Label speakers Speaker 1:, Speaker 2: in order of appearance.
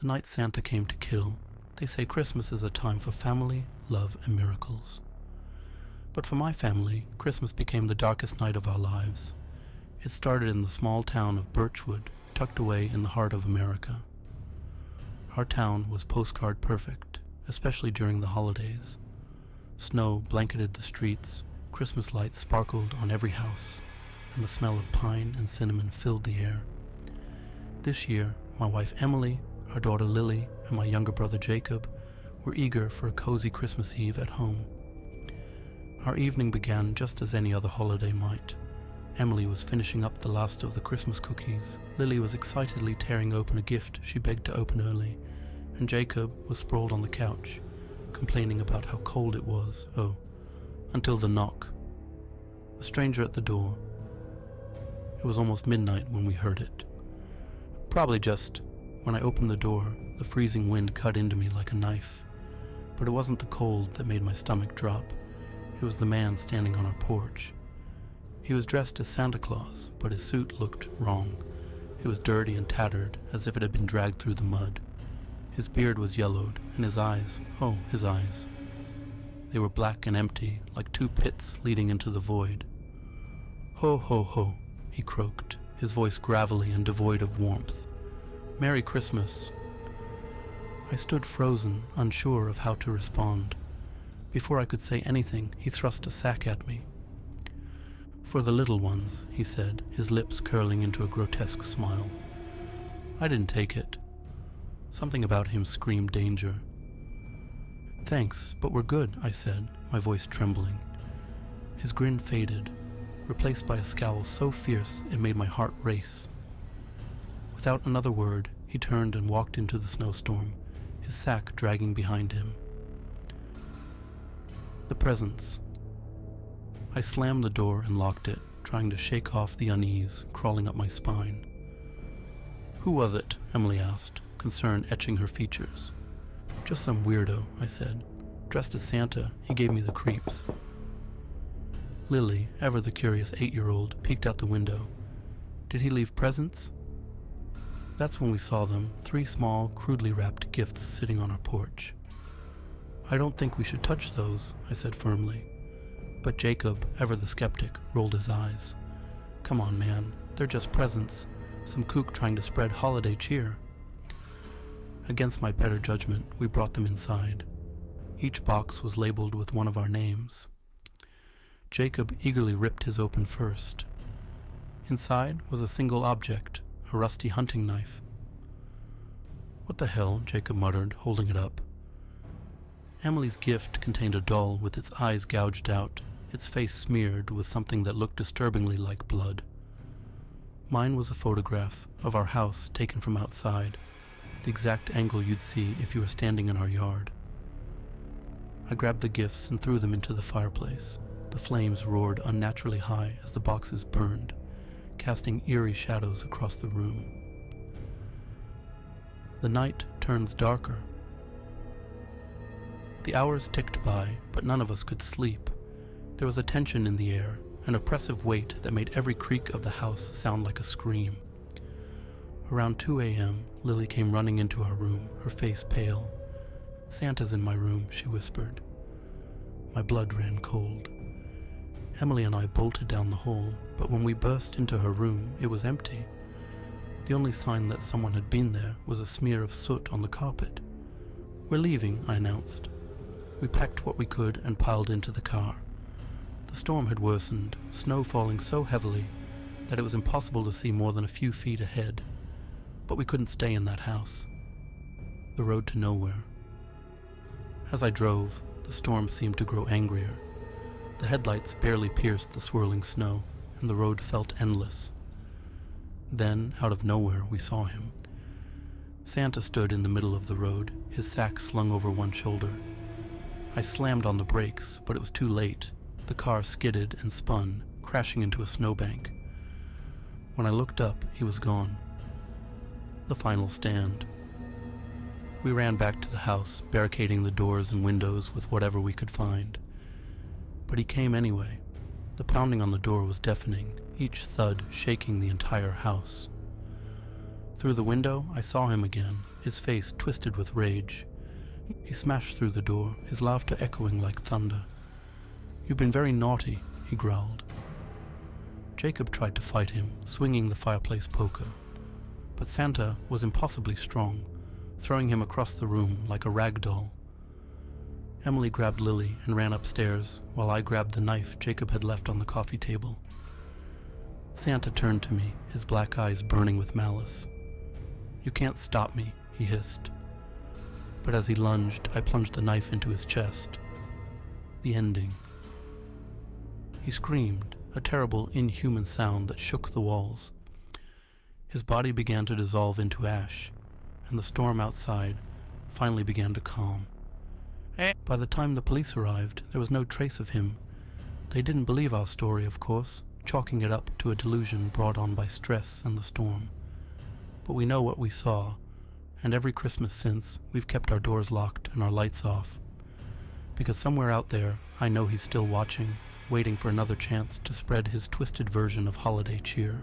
Speaker 1: The night Santa came to kill, they say Christmas is a time for family, love, and miracles. But for my family, Christmas became the darkest night of our lives. It started in the small town of Birchwood, tucked away in the heart of America. Our town was postcard perfect, especially during the holidays. Snow blanketed the streets, Christmas lights sparkled on every house, and the smell of pine and cinnamon filled the air. This year, my wife Emily, our daughter Lily, and my younger brother Jacob were eager for a cozy Christmas Eve at home. Our evening began just as any other holiday might. Emily was finishing up the last of the Christmas cookies. Lily was excitedly tearing open a gift she begged to open early, and Jacob was sprawled on the couch, complaining about how cold it was, until the knock. A stranger at the door. It was almost midnight when we heard it. Probably just when I opened the door, the freezing wind cut into me like a knife. But it wasn't the cold that made my stomach drop. It was the man standing on our porch. He was dressed as Santa Claus, but his suit looked wrong. It was dirty and tattered, as if it had been dragged through the mud. His beard was yellowed, and his eyes, his eyes. They were black and empty, like two pits leading into the void. "Ho, ho, ho," he croaked, his voice gravelly and devoid of warmth. "Merry Christmas." I stood frozen, unsure of how to respond. Before I could say anything, he thrust a sack at me. "For the little ones," he said, his lips curling into a grotesque smile. I didn't take it. Something about him screamed danger. "Thanks, but we're good," I said, my voice trembling. His grin faded, replaced by a scowl so fierce it made my heart race. Without another word, he turned and walked into the snowstorm, his sack dragging behind him. The presents. I slammed the door and locked it, trying to shake off the unease crawling up my spine. "Who was it?" Emily asked, concern etching her features. "Just some weirdo," I said. "Dressed as Santa, he gave me the creeps." Lily, ever the curious 8-year-old, peeked out the window. "Did he leave presents?" That's when we saw them, 3 small, crudely wrapped gifts sitting on our porch. "I don't think we should touch those," I said firmly. But Jacob, ever the skeptic, rolled his eyes. "Come on, man, they're just presents. Some kook trying to spread holiday cheer." Against my better judgment, we brought them inside. Each box was labeled with one of our names. Jacob eagerly ripped his open first. Inside was a single object, a rusty hunting knife. "What the hell?" Jacob muttered, holding it up. Emily's gift contained a doll with its eyes gouged out, its face smeared with something that looked disturbingly like blood. Mine was a photograph of our house taken from outside, the exact angle you'd see if you were standing in our yard. I grabbed the gifts and threw them into the fireplace. The flames roared unnaturally high as the boxes burned, casting eerie shadows across the room. The night turns darker. The hours ticked by, but none of us could sleep. There was a tension in the air, an oppressive weight that made every creak of the house sound like a scream. Around 2 a.m., Lily came running into our room, her face pale. "Santa's in my room," she whispered. My blood ran cold. Emily and I bolted down the hall, but when we burst into her room, it was empty. The only sign that someone had been there was a smear of soot on the carpet. "We're leaving," I announced. We packed what we could and piled into the car. The storm had worsened, snow falling so heavily that it was impossible to see more than a few feet ahead. But we couldn't stay in that house. The road to nowhere. As I drove, the storm seemed to grow angrier. The headlights barely pierced the swirling snow, and the road felt endless. Then, out of nowhere, we saw him. Santa stood in the middle of the road, his sack slung over one shoulder. I slammed on the brakes, but it was too late. The car skidded and spun, crashing into a snowbank. When I looked up, he was gone. The final stand. We ran back to the house, barricading the doors and windows with whatever we could find. But he came anyway. The pounding on the door was deafening, each thud shaking the entire house. Through the window, I saw him again, his face twisted with rage. He smashed through the door, his laughter echoing like thunder. "You've been very naughty," he growled. Jacob tried to fight him, swinging the fireplace poker. But Santa was impossibly strong, throwing him across the room like a rag doll. Emily grabbed Lily and ran upstairs, while I grabbed the knife Jacob had left on the coffee table. Santa turned to me, his black eyes burning with malice. "You can't stop me," he hissed. But as he lunged, I plunged the knife into his chest. The ending. He screamed, a terrible, inhuman sound that shook the walls. His body began to dissolve into ash, and the storm outside finally began to calm. By the time the police arrived, there was no trace of him. They didn't believe our story, of course, chalking it up to a delusion brought on by stress and the storm. But we know what we saw, and every Christmas since, we've kept our doors locked and our lights off. Because somewhere out there, I know he's still watching, waiting for another chance to spread his twisted version of holiday cheer.